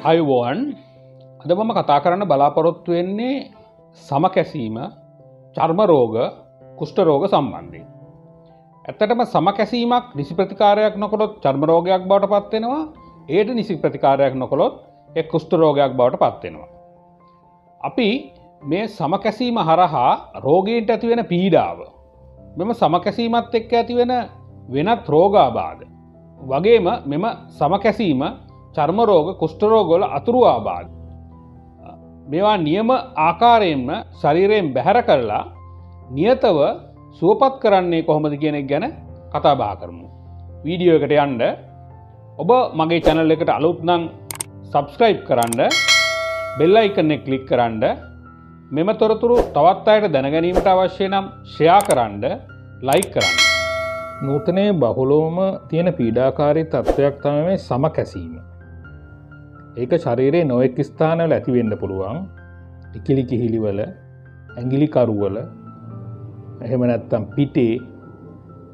අයුබෝවන් අද මම කතා කරන්න බලාපොරොත්තු වෙන්නේ සම කැසීම, චර්ම රෝග, කුෂ්ඨ රෝග සම්බන්ධයෙන්. ඇත්තටම සම කැසීමක් නිසි ප්‍රතිකාරයක් නොකළොත් චර්ම රෝගයක් බවට පත් වෙනවා. ඒට නිසි ප්‍රතිකාරයක් නොකළොත් ඒ කුෂ්ඨ රෝගයක් බවට පත් වෙනවා. අපි මේ සම කැසීම හරහා රෝගීන්ට ඇති වෙන පීඩාව, මෙම සම කැසීමත් එක්ක ඇති වෙන වෙනත් රෝගාබාධ වගේම මෙම සම කැසීම චර්ම රෝග, කුෂ්ඨ රෝග වල අතුරු ආබාධ මේවා නියම ආකාරයෙන්ම ශරීරයෙන් බැහැර කරලා නියතව සුවපත් කරන්නේ කොහොමද කියන එක ගැන කතා බහ කරමු. වීඩියෝ එකට යන්න ඔබ මගේ channel එකට අලුත් නම් subscribe කරන්න, bell icon එක click කරන්න, මෙම තොරතුරු තවත් අයට දැන ගැනීමට අවශ්‍ය නම් share කරන්න, like කරන්න. නූතනයේ බහුලවම තියෙන පීඩාකාරී තත්ත්වයක් තමයි මේ සම කැසීම. ඒක ශරීරයේ නොඑක් ස්ථානවල ඇති වෙන්න පුළුවන්. ඉකිලි කිහිලි වල, ඇඟිලි කරු වල, එහෙම නැත්නම් පිටේ,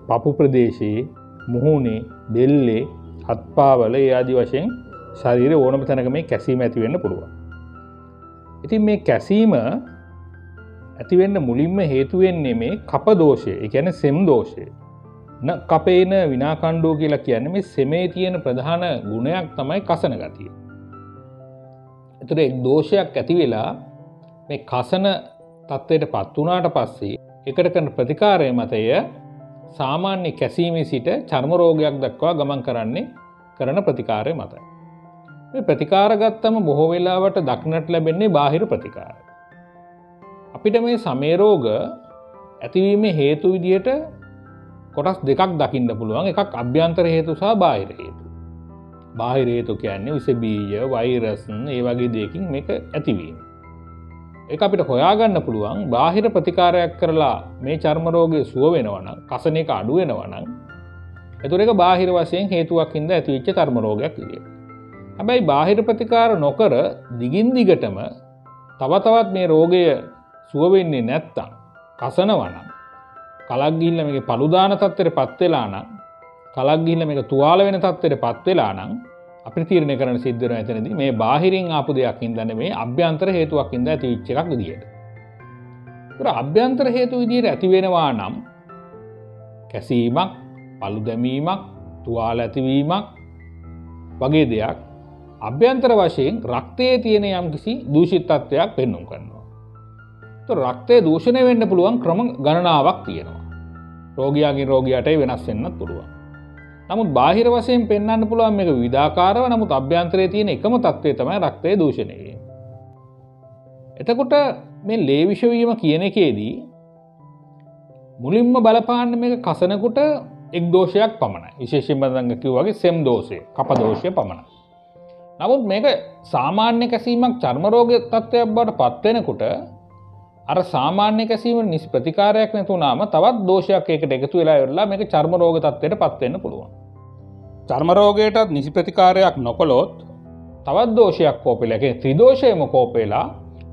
පපු ප්‍රදේශයේ, මුහුණේ, බෙල්ලේ, හත්පාවල ඒ ආදි වශයෙන් ශරීරයේ ඕනම තැනක මේ කැසීම ඇති වෙන්න පුළුවන්. ඉතින් මේ කැසීම ඇති වෙන්න මුලින්ම හේතු වෙන්නේ මේ කප දෝෂය. ඒ කියන්නේ සෙම් දෝෂය. කපේන විනාකණ්ඩෝ කියලා කියන්නේ මේ සෙමේ තියෙන ප්‍රධාන ගුණයක් තමයි කසන ගතිය. ඒතර එක් දෝෂයක් ඇති වෙලා මේ කසන තත්ත්වයට පත් වුණාට පස්සේ ඒකට කරන ප්‍රතිකාරය මතය සාමාන්‍ය කැසීමේ සිට චර්ම රෝගයක් දක්වා ගමන් කරන ප්‍රතිකාරය මතයි. මේ ප්‍රතිකාර ගත්තම බොහෝ වෙලාවට දක්නට ලැබෙන්නේ බාහිර ප්‍රතිකාර. අපිට මේ සමේ රෝග ඇතිවීමේ හේතු විදිහට කොටස් දෙකක් දකින්න පුළුවන්. එකක් අභ්‍යන්තර හේතු සහ බාහිර හේතු. බාහිර හේතු කියන්නේ විස බීජ, වෛරස් ඒ වගේ දෙයකින් මේක ඇතිවීම. ඒක අපිට හොයාගන්න පුළුවන්. බාහිර ප්‍රතිකාරයක් කරලා මේ චර්ම රෝගය සුව වෙනවා නම්, කසන එක අඩු වෙනවා නම්, ඒතර ඒක බාහිර වශයෙන් හේතුවක් හින්දා ඇතිවෙච්ච චර්ම රෝගයක් විදියට. හැබැයි බාහිර ප්‍රතිකාර නොකර දිගින් දිගටම තව තවත් මේ රෝගය සුව වෙන්නේ නැත්තම්, කසනවා නම්, කලක් ගිහිල්ලා මේකේ පළු දාන තත්ත්වයට පත් වෙලා නම්, කලක් ගිහිල්ලා මේක තුවාල වෙන තත්ත්වයට පත් වෙලා නම් අපිට තීරණය කරන්න සිද්ධ වෙනවා එතනදී මේ බාහිරින් ආපු දෙයක් හින්දා නෙමෙයි, අභ්‍යන්තර හේතුවක් හින්දා ඇතිවෙච්ච එකක් විදියට. ඒතර අභ්‍යන්තර හේතු විදියට ඇති වෙනවා නම් කැසීමක්, පළු දැමීමක්, තුවාල ඇතිවීමක් වගේ දෙයක් අභ්‍යන්තර වශයෙන් රක්තයේ තියෙන යම්කිසි දූෂිත තත්ත්වයක් පෙන්වුම් කරනවා. ඒතර රක්තය දූෂණය වෙන්න පුළුවන් ක්‍රම ගණනාවක් තියෙනවා. රෝගියාගෙන් රෝගියාට වෙනස් වෙන්නත් පුළුවන්. නමුත් බාහිර වශයෙන් පෙන්වන්න පුළුවන් මේක විවිධාකාරව. නමුත් අභ්‍යන්තරයේ තියෙන එකම තත්ත්වය තමයි රක්තයේ දූෂණය වීම. එතකොට මේ ලේ විෂ වීම කියන එකේදී මුලින්ම බලපාන්නේ මේක කසනකොට එක් දෝෂයක් පමණයි. විශේෂයෙන්ම දැන් කිව්වා වගේ සෙම් දෝෂය, කප දෝෂය පමණයි. නමුත් මේක සාමාන්‍ය කැසීමක් චර්ම රෝග තත්ත්වයක් බවට පත් වෙනකොට අර සාමාන්‍ය කැසීම නිසි ප්‍රතිකාරයක් නැතුණාම තවත් දෝෂයක් ඒකට එකතු වෙලා ඉවරලා මේක චර්ම රෝග තත්ත්වයට පත් වෙන්න පුළුවන්. චර්ම රෝගයටත් නිසි ප්‍රතිකාරයක් නොකළොත් තවත් දෝෂයක් කෝපෙලා, ඒ කියන්නේ ත්‍රිදෝෂයම කෝපෙලා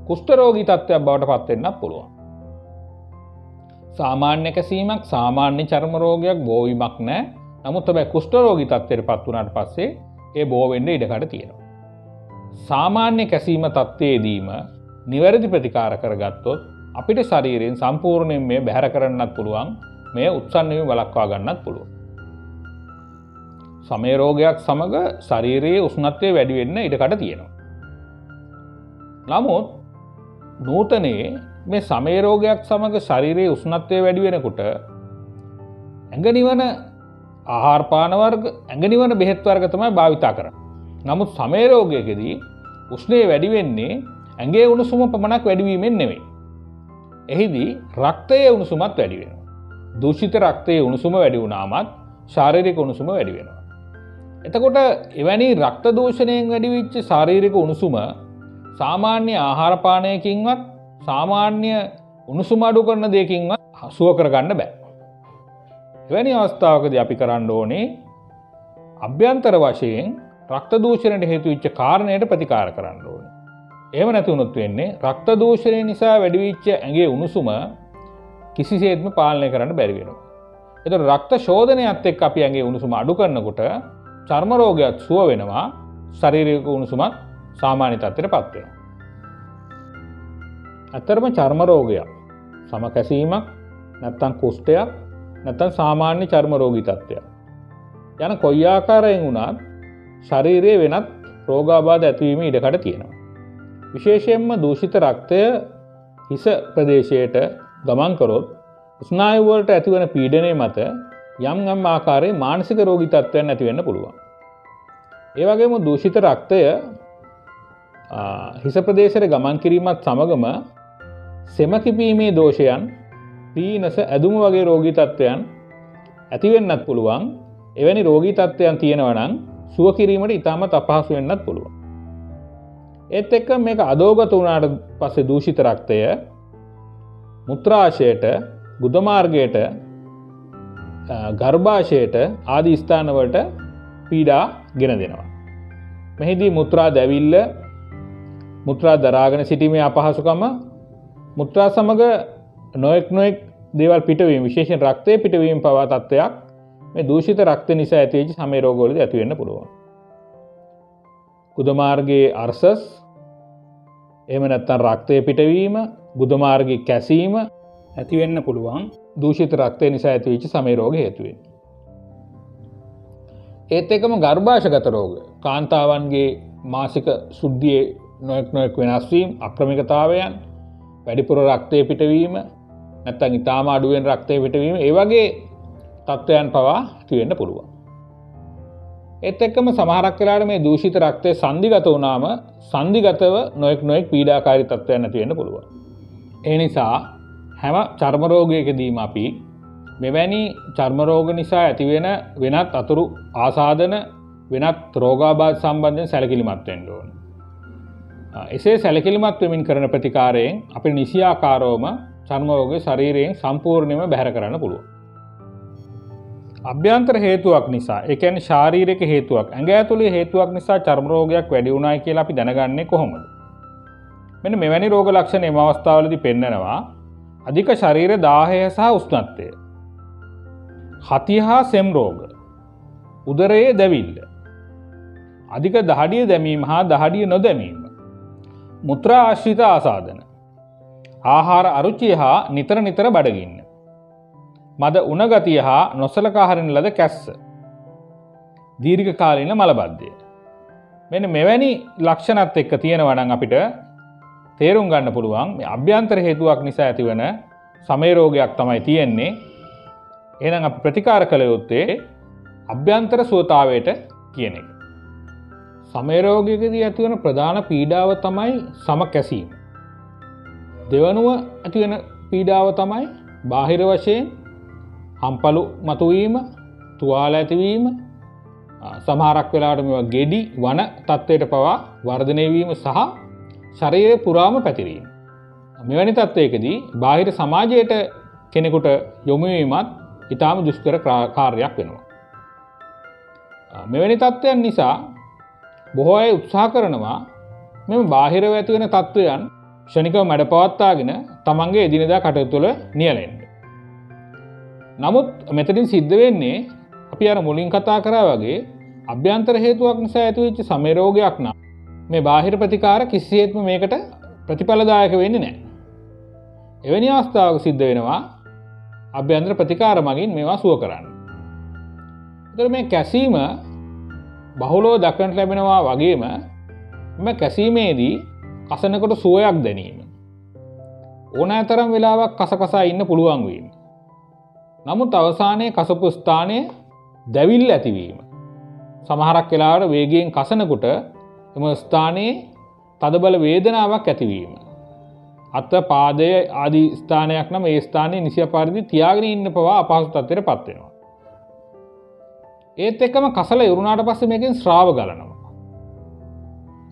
කුෂ්ඨ රෝගී තත්ත්වයක් බවට පත් වෙන්නත් පුළුවන්. සාමාන්‍ය කැසීමක්, සාමාන්‍ය චර්ම රෝගයක්, බෝවීමක් නැහැ. නමුත් හැබැයි කුෂ්ඨ රෝගී තත්ත්වයට පත් වුණාට පස්සේ ඒ බෝ වෙන්න ඉඩකඩ තියෙනවා. සාමාන්‍ය කැසීම තත්ත්වයේදීම නිවැරදි ප්‍රතිකාර කරගත්තොත් අපිට ශරීරයෙන් සම්පූර්ණයෙන් මේ බැහැර කරන්නත් පුළුවන්, මේ උත්සන්න වීම වළක්වා ගන්නත් පුළුවන්. සමේ රෝගයක් සමග ශරීරයේ උෂ්ණත්වය වැඩි වෙන්න ඉඩකඩ තියෙනවා. නමුත් නූතනයේ මේ සමේ රෝගයක් සමග ශරීරයේ උෂ්ණත්වය වැඩි වෙනකොට ඇඟ නිවන ආහාර පාන වර්ග, ඇඟ නිවන බෙහෙත් වර්ග තමයි භාවිතා කරන්නේ. නමුත් සමේ රෝගයකදී උෂ්ණය වැඩි වෙන්නේ ඇඟේ උණුසුම පමණක් වැඩිවීමෙන් නෙවෙයි. එහිදී රක්තයේ උණුසුමත් වැඩි වෙනවා. දූෂිත රක්තයේ උණුසුම වැඩි වුණාමත් ශාරීරික උණුසුම වැඩි වෙනවා. එතකොට එවැනි රක්ත දූෂණයෙන් වැඩි වෙච්ච ශාරීරික උණුසුම සාමාන්‍ය ආහාර පානයකින්වත්, සාමාන්‍ය උණුසුම අඩු කරන දෙයකින්වත් සුව කරගන්න බෑ. එවැනි අවස්ථාවකදී අපි කරන්න ඕනේ අභ්‍යන්තර වශයෙන් රක්ත දූෂණයට හේතු වෙච්ච කාරණයට ප්‍රතිකාර කරන්න ඕනේ. එහෙම නැති වුණොත් වෙන්නේ රක්ත දූෂණය නිසා වැඩි වෙච්ච ඇඟේ උණුසුම කිසිසේත්ම පාලනය කරන්න බැරි වෙනවා. ඒතර රක්ත ශෝධනයත් එක්ක අපි ඇඟේ උණුසුම අඩු කරනකොට චර්ම රෝගයත් සුව වෙනවා, ශාරීරික උණුසුමත් සාමාන්‍ය තත්ත්වයට පත් වෙනවා. ඇත්තටම චර්ම රෝගයක් සම කැසීමක් නැත්නම් කුෂ්ඨයක් නැත්නම් සාමාන්‍ය චර්ම රෝගී තත්ත්වයක් යන කොයි ආකාරයෙන් වුණත් ශරීරයේ වෙනත් රෝගාබාධ ඇතිවීම ඉඩකඩ තියෙනවා. විශේෂයෙන්ම දූෂිත රක්තය හිස ප්‍රදේශයට ගමන් කරොත් ස්නායු වලට ඇතිවන පීඩනය මත යම් යම් ආකාරයේ මානසික රෝගී තත්ත්වයන් ඇති වෙන්න පුළුවන්. ඒ වගේම දූෂිත රක්තය හිස ප්‍රදේශයට ගමන් කිරීමත් සමගම සෙම කිපීමේ දෝෂයන්, පීනස, ඇදුම වගේ රෝගී තත්ත්වයන් ඇති වෙන්නත් පුළුවන්. එවැනි රෝගී තත්ත්වයන් තියෙනවා නම් සුව කිරීමට ඉතාමත් අපහසු වෙන්නත් පුළුවන්. ඒත් එක්ක මේක අදෝගත වුණාට පස්සේ දූෂිත රක්තය මුත්‍රාශයට, ගුද මාර්ගයට, ගර්භාශයට ආදී ස්ථානවලට පීඩා ගෙන දෙනවා. මෙහිදී මුත්‍රා දැවිල්ල, මුත්‍රා දරාගෙන සිටීමේ අපහසුකම, මුත්‍රා සමග නොයෙක් දේවල් පිටවීම, විශේෂයෙන් රක්තය පිටවීම පවා තත්ත්වයක් මේ දූෂිත රක්ත නිසා ඇතිවෙච්ච සමේ රෝගවලදී ඇති වෙන්න පුළුවන්. ගුද මාර්ගයේ අර්සස්, එහෙම නැත්නම් රක්තය පිටවීම, ගුද මාර්ගයේ කැසීම ඇති වෙන්න පුළුවන් දූෂිත රක්තය නිසා ඇතිවෙච්ච සමේ රෝග හේතුවෙන්. ඒත් එක්කම ගර්භාෂගත රෝග, කාන්තාවන්ගේ මාසික සුද්ධියේ නොයෙක් වෙනස් වීම, අක්‍රමිකතාවයන්, වැඩිපුර රක්තය පිටවීම, නැත්නම් ඊටාම අඩුවෙන් රක්තය පිටවීම, ඒ වගේ තත්ත්වයන් පවා ඇති වෙන්න පුළුවන්. ඒත් එක්කම සමහරක් වෙලාවට මේ දූෂිත රක්තය සංදිගත වුණාම සංදිගතව නොයෙක් පීඩාකාරී තත්ත්වයන් ඇති වෙන්න පුළුවන්. ඒ නිසා හැම චර්ම රෝගයකදීම අපි මෙවැනි චර්ම රෝග නිසා ඇතිවෙන වෙනත් අතුරු ආසාදන, වෙනත් රෝගාබාධ සම්බන්ධයෙන් සැලකිලිමත් වෙන්න ඕන. එසේ සැලකිලිමත් වෙමින් කරන ප්‍රතිකාරයෙන් අපිට නිසියාකාරවම චර්ම රෝගය ශරීරයෙන් සම්පූර්ණයෙන්ම බැහැර කරන්න පුළුවන්. අභ්‍යන්තර හේතුවක් නිසා, ඒ කියන්නේ ශාරීරික හේතුවක්, ඇඟ ඇතුලේ හේතුවක් නිසා චර්ම රෝගයක් වැඩි වුණායි කියලා අපි දැනගන්නේ කොහොමද? මෙන්න මෙවැනි රෝග ලක්ෂණ එම අවස්ථාවලදී පෙන්නනවා අධික ශරීර දාහය සහ උෂ්ණත්වය, හතිය හා සෙම් රෝග, උදරයේ දැවිල්ල, අධික දහඩිය දැමීම හා දහඩිය නොදැමීම, මුත්‍රා ආශ්‍රිත ආසාදන, ආහාර අරුචිය හා නිතර බඩගින්න, මද උණගතිය හා නොසලකා හරින ලද කැස්ස, දීර්ඝ කාලීන මලබද්ධය. මෙන්න මෙවැනි ලක්ෂණත් එක්ක තියෙනවා නම් අපිට තේරුම් ගන්න පුළුවන් මේ අභ්‍යන්තර හේතුවක් නිසා ඇතිවන සමේ රෝගයක් තමයි තියෙන්නේ. එහෙනම් අපි ප්‍රතිකාර කළ යුත්තේ අභ්‍යන්තර සුවතාවයට කියන එක. සමේ රෝගයකදී ඇතිවන ප්‍රධාන පීඩාව තමයි සම කැසීම. දෙවනුව ඇතිවන පීඩාව තමයි බාහිර වශයෙන් හම්පලු මතුවීම, තුවාල ඇතිවීම, සමහරක් වෙලාවට මේවා ගෙඩි වන තත්ත්වයට පවා වර්ධනය වීම සහ ශරීරය පුරාම පැතිරීම. මෙවැනි තත්ත්වයකදී බාහිර සමාජයට කෙනෙකුට යොමු වීමත් ඉතාම දුෂ්කර කාර්යයක් වෙනවා. මෙවැනි තත්ත්වයන් නිසා බොහෝ අය උත්සාහ කරනවා මෙම බාහිරව ඇති වෙන තත්ත්වයන් ක්ෂණිකව මැඩපවත්වාගෙන තමන්ගේ එදිනෙදා කටයුතු වල නියැලෙන්න. නමුත් මෙතනින් සිද්ධ වෙන්නේ අපි අර මුලින් කතා කරා වගේ අභ්‍යන්තර හේතුවක් නිසා ඇතිවෙච්ච සමේ රෝගයක් නම් මේ බාහිර ප්‍රතිකාර කිසිසේත්ම මේකට ප්‍රතිඵලදායක වෙන්නේ නැහැ. එවැනි අවස්ථාවක සිද්ධ වෙනවා අභ්‍යන්තර ප්‍රතිකාර මගින් මේවා සුව කරන්න. ඒතර මේ කැසීම බහුලව දක්වන්නට ලැබෙනවා වගේම මේ කැසීමේදී කසනකට සුවයක් දැනීම, ඕනෑතරම් වෙලාවක් කසකසා ඉන්න පුළුවන් වීම. නමුත් අවසානයේ කසපු ස්ථානයේ දැවිල්ල ඇතිවීම, සමහරක් වෙලාවට වේගයෙන් කසනකොට එම ස්ථානයේ තදබල වේදනාවක් ඇතිවීම, අත පාදය ආදී ස්ථානයක් නම් ඒ ස්ථානයේ නිසිය පරිදි තියාගෙන ඉන්න පවා අපහසු තත්ත්වයට පත් වෙනවා. ඒත් එක්කම කසල ඉරුණාට පස්සේ මේකෙන් ශ්‍රාව ගලනවා.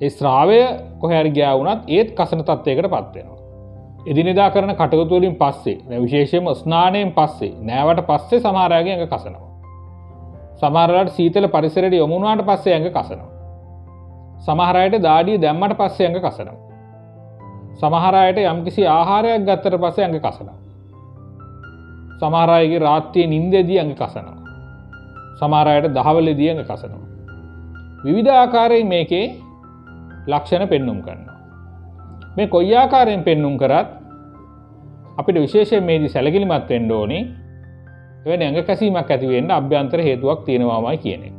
ඒ ශ්‍රාවය කොහේ හරි ගියා වුණත් ඒත් කසන තත්ත්වයකට පත් වෙනවා. එදිනෙදා කරන කටයුතු වලින් පස්සේ, විශේෂයෙන්ම ස්නානයෙන් පස්සේ, නෑවට පස්සේ සමහර අයගේ ඇඟ කසනවා. සමහර වෙලාවට සීතල පරිසරයට යොමු වුණාට පස්සේ ඇඟ කසනවා. සමහර අයට දාඩිය දැම්මට පස්සේ ඇඟ කසනවා. සමහර අයට යම්කිසි ආහාරයක් ගත්තට පස්සේ ඇඟ කසනවා. සමහර අයගේ රාත්‍රියේ නිින්දේදී ඇඟ කසනවා. සමහර අයට දහවලේදී ඇඟ කසනවා. විවිධ ආකාරයෙන් මේකේ ලක්ෂණ පෙන්නුම් කරනවා. මේ කොයි ආකාරයෙන් පෙන්නුම් කරත් අපිට විශේෂයෙන් මේදී සැලකිලිමත් වෙන්න ඕනේ එවැනි ඇඟ කැසීමක් ඇති වෙන්න අභ්‍යන්තර හේතුවක් තියෙනවාමයි කියන එක.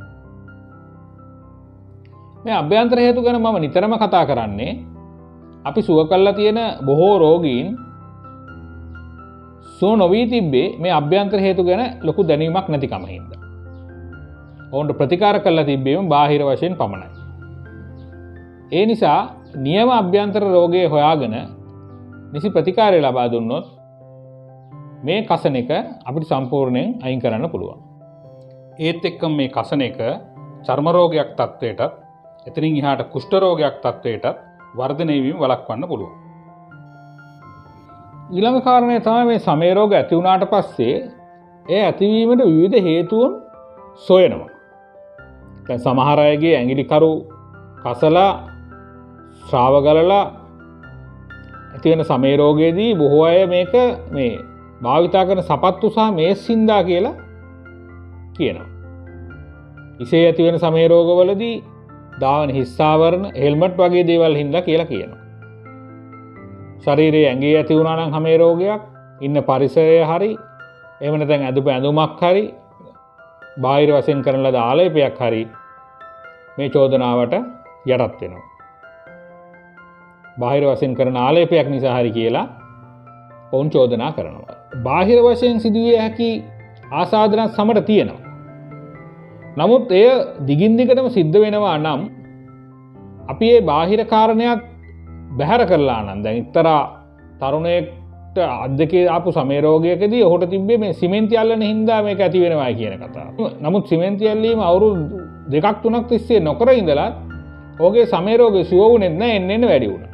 මේ අභ්‍යන්තර හේතු ගැන මම නිතරම කතා කරන්නේ අපි සුව කරලා තියෙන බොහෝ රෝගීන් සුව නොවී තිබ්බේ මේ අභ්‍යන්තර හේතු ගැන ලොකු දැනීමක් නැතිකම හින්දා. ඔවුන්ට ප්‍රතිකාර කරලා තිබ්බේම බාහිර වශයෙන් පමණයි. ඒ නිසා නියම අභ්‍යන්තර රෝගයේ හොයාගෙන නිසි ප්‍රතිකාරය ලබා දුන්නොත් මේ කසන එක අපිට සම්පූර්ණයෙන් අයින් කරන්න පුළුවන්. ඒත් එක්කම මේ කසන එක චර්ම රෝගයක් තත්වයටත් එතනින් එහාට කුෂ්ඨ රෝගයක් තත්වයටත් වර්ධනය වීම වළක්වන්න පුළුවන්. ඊළඟ කාරණය තමයි මේ සමේ රෝග ඇති වුණාට පස්සේ ඒ ඇතිවීමට විවිධ හේතුන් සොයනවා. දැන් සමහර අයගේ ඇඟිලි කරු කසලා ශ්‍රාව ගලලා ඇති වෙන සමේ රෝගයේදී බොහෝ අය මේක මේ භාවිතා කරන සපත්තු සහ මේස් හින්දා කියලා කියනවා. ඉසේ ඇති වෙන සමේ රෝගවලදී දාවන හිස්සාවරණ හෙල්මට් වගේ දේවල් හින්දා කියලා කියනවා. ශරීරයේ ඇඟේ ඇති වුණා නම් සමේ රෝගයක් ඉන්න පරිසරය හරි එහෙම නැත්නම් ඇඳපු ඇඳුමක් හරි බාහිර වශයෙන් කරන ලද ආලේපයක් හරි මේ චෝදනාවට යටත් වෙනවා. බාහිර වශයෙන් කරන ආලේපයක් නිසා හරි කියලා ඔවුන් චෝදනා කරනවා. බාහිර වශයෙන් සිදුවිය හැකි ආසාදන සමට තියෙනවා. නමුත් එය දිගින් දිගටම සිද්ධ වෙනවා නම් අපි මේ බාහිර කාරණයක් බැහැර කරලා නම් දැන් එක්තරා තරුණයෙක්ට අද්දකේ ආපු සමේ රෝගයකදී ඔහුට තිබ්බේ මේ සිමෙන්ති අල්ලන හින්දා මේක ඇති වෙනවා කියන කතාව. නමුත් සිමෙන්ති ඇල්ලීම අවුරුදු 2-3ක් තිස්සේ නොකර ඉඳලා ඔහුගේ සමේ රෝගේ සුව වුණේ නැහැ එන්න වැඩි වුණා.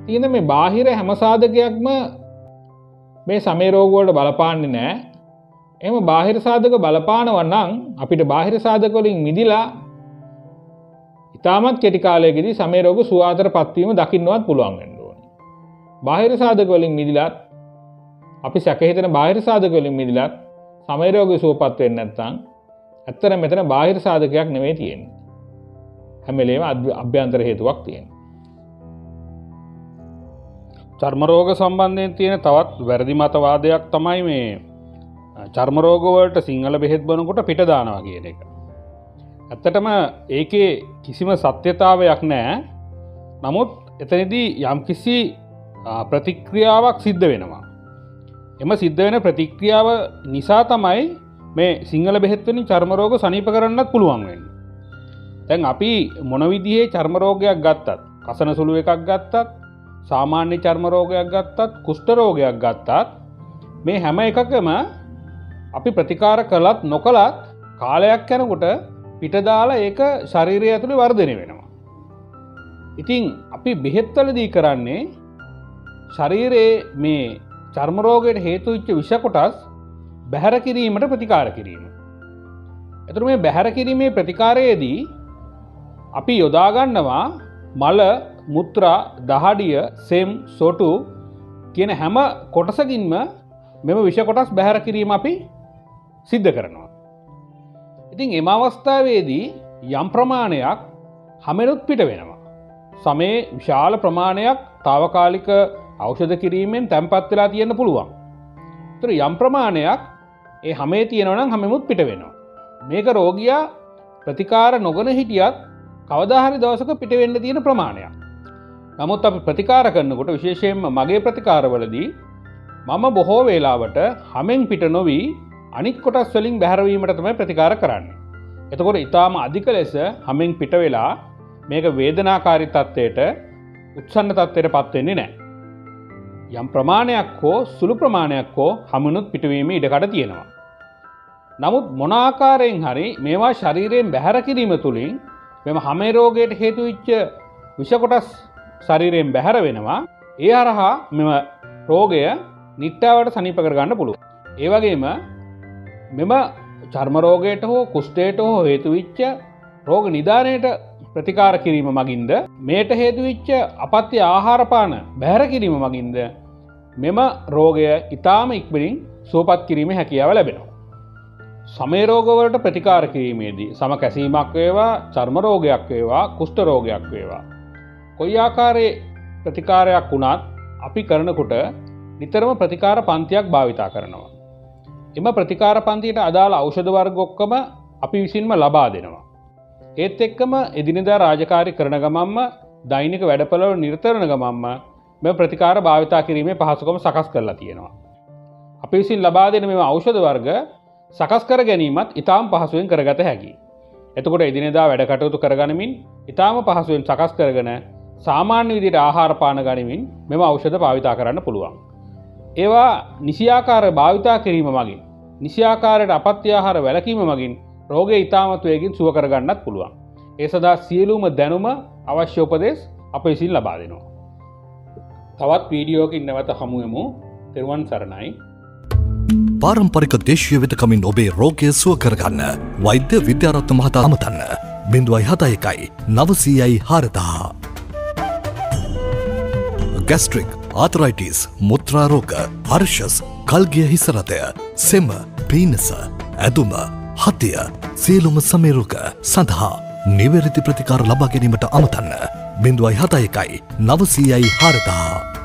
තියෙන මේ බාහිර හැම සාධකයක්ම මේ සමේ රෝග වලට බලපාන්නේ නැහැ. එහෙම බාහිර සාධක බලපානවා නම් අපිට බාහිර සාධක වලින් මිදිලා ඉතාමත් කෙටි කාලයකදී සමේ රෝග සුවාතරපත් වීම දකින්නවත් පුළුවන් වෙන්න ඕනේ. බාහිර සාධක වලින් මිදිලා අපි සැක හිතන බාහිර සාධක වලින් මිදිලා සමේ රෝගය සුවපත් වෙන්නේ නැත්නම් ඇත්තට මෙතන බාහිර සාධකයක් නෙවෙයි තියෙන්නේ. හැම වෙලේම අභ්‍යන්තර හේතුවක් තියෙනවා. චර්ම රෝග සම්බන්ධයෙන් තියෙන තවත් වැරදි මතවාදයක් තමයි මේ චර්ම රෝග වලට සිංහල බෙහෙත් බොනකොට පිට දානවා කියන එක. ඇත්තටම ඒකේ කිසිම සත්‍යතාවයක් නැහැ. නමුත් එතනදී යම්කිසි ප්‍රතික්‍රියාවක් සිද්ධ වෙනවා. එම සිද්ධ වෙන ප්‍රතික්‍රියාව නිසා තමයි මේ සිංහල බෙහෙත් වලින් චර්ම රෝග සනීප කරන්නත් පුළුවන් වෙන්නේ. දැන් අපි මොන විදිහේ චර්ම රෝගයක් ගත්තත්, කසන සුළු එකක් ගත්තත්, සාමාන්‍ය චර්ම රෝගයක් ගත්තත්, කුෂ්ඨ රෝගයක් ගත්තත් මේ හැම එකකම අපි ප්‍රතිකාර කළත් නොකළත් කාලයක් යනකොට පිට දාලා ඒක ශරීරය ඇතුලේ වර්ධනය වෙනවා. ඉතින් අපි බෙහෙත් වලදී කරන්නේ ශරීරයේ මේ චර්ම රෝගයට හේතු වෙච්ච විෂ කොටස් බැහැර කිරීමට ප්‍රතිකාර කිරීම. එතකොට මේ බැහැර කිරීමේ ප්‍රතිකාරයේදී අපි යොදා ගන්නවා මල, මුත්‍රා, දහඩිය, සෙම්, සොටු කියන හැම කොටසකින්ම මෙම විෂ කොටස් බැහැර කිරීම අපි සිද්ධ කරනවා. ඉතින් එම අවස්ථාවේදී යම් ප්‍රමාණයක් හැමෙනුත් පිට වෙනවා. සමේ විශාල ප්‍රමාණයක් తాවකාලික ඖෂධ කිරීමෙන් තැම්පත් වෙලා තියෙන්න පුළුවන්. ඒතර යම් ප්‍රමාණයක් ඒ හැමේ තියෙනවා නම් හැමෙමුත් පිට වෙනවා. මේක රෝගියා ප්‍රතිකාර නොගෙන හිටියත් කවදා හරි දවසක පිට වෙන්න තියෙන ප්‍රමාණයක්. නමුත් අපි ප්‍රතිකාර කරනකොට විශේෂයෙන්ම මගේ ප්‍රතිකාරවලදී මම බොහෝ වේලාවට හැමෙන් පිට නොවි අනික් කොටස් වලින් බැහැරවීමට තමයි ප්‍රතිකාර කරන්නේ. එතකොට ඊටාම අධික ලෙස හැමෙන් පිට වෙලා මේක වේදනාකාරී තත්ත්වයට උත්සන්න තත්ත්වයටපත් වෙන්නේ නැහැ. යම් ප්‍රමාණයක් හෝ සුළු ප්‍රමාණයක් හෝ හැමනුත් පිටවීමේ ඉඩකඩ තියෙනවා. නමුත් මොන ආකාරයෙන් හරි මේවා ශරීරයෙන් බැහැර කිරීම තුළින් මෙම හැම රෝගයට හේතු වෙච්ච විෂ කොටස් ශරීරයෙන් බැහැර වෙනවා. ඒ හරහා මෙම රෝගය නිට්ටාවට සනීප කර ගන්න පුළුවන්. ඒ වගේම මෙම චර්ම රෝගයට හෝ කුෂ්ඨයට හෝ හේතු වෙච්ච රෝග නිදානයට ප්‍රතිකාර කිරීම මගින්ද මේට හේතු වෙච්ච අපත්‍ය ආහාර පාන බැහැර කිරීම මගින්ද මෙම රෝගය ඊටාම ඉක්මනින් සුවපත් කිරීමේ හැකියාව ලැබෙනවා. සමේ රෝගවලට ප්‍රතිකාර කිරීමේදී සම කැසීමක් වේවා, චර්ම රෝගයක් වේවා, කුෂ්ඨ රෝගයක් වේවා, කොයි ආකාරයේ ප්‍රතිකාරයක් වුණත් අපි කරනකොට නිතරම ප්‍රතිකාර පන්තියක් භාවිතා කරනවා. එම ප්‍රතිකාර පන්තියට අදාළ ඖෂධ වර්ග ඔක්කොම අපි විසින්ම ලබා දෙනවා. ඒත් එක්කම එදිනෙදා රාජකාරී කරන ගමන්ම දෛනික වැඩපළවල නිරත වෙන ගමන්ම මේ ප්‍රතිකාර භාවිතා කිරීමේ පහසුකම සකස් කරලා තියෙනවා. අපි විසින් ලබා දෙන මේ ඖෂධ වර්ග සකස් කර ගැනීමත් ඉතාම පහසුවෙන් කරගත හැකියි. එතකොට එදිනෙදා වැඩ කටයුතු කරගනිමින් ඉතාම පහසුවෙන් සකස් කරගෙන සාමාන්‍ය විදිහට ආහාර පාන ගනිමින් මෙම ඖෂධ භාවිතා කරන්න පුළුවන්. ඒවා නිසියාකාර භාවිතා කිරීම මගින් නිසියාකාරයට අපත්‍ය ආහාර වැළකීම මගින් රෝගය ඉතාමත් වේගින් සුව කරගන්නත් පුළුවන්. ඒ සඳහා සියලුම දැනුම අවශ්‍ය උපදෙස් අප විසින් ලබා දෙනවා. තවත් වීඩියෝකින් නැවත හමු වෙමු. තෙරුවන් සරණයි. පාරම්පරික දේශීය වෙදකමින් ඔබේ රෝගය සුව කරගන්න වෛද්‍ය විද්‍යාරත්න මහතා අමතන්න 071 900 4000. ගැස්ට්‍රික්, ආතරයිටිස්, මුත්‍රා රෝග, හර්ෂස්, කල්ගිය හිස රතය, සෙම, පීනස, ඇදුම, හතිය, සියලුම සමේ රෝග සඳහා නිවැරදි ප්‍රතිකාර ලබා ගැනීමට අමතන්න 071 900 4000.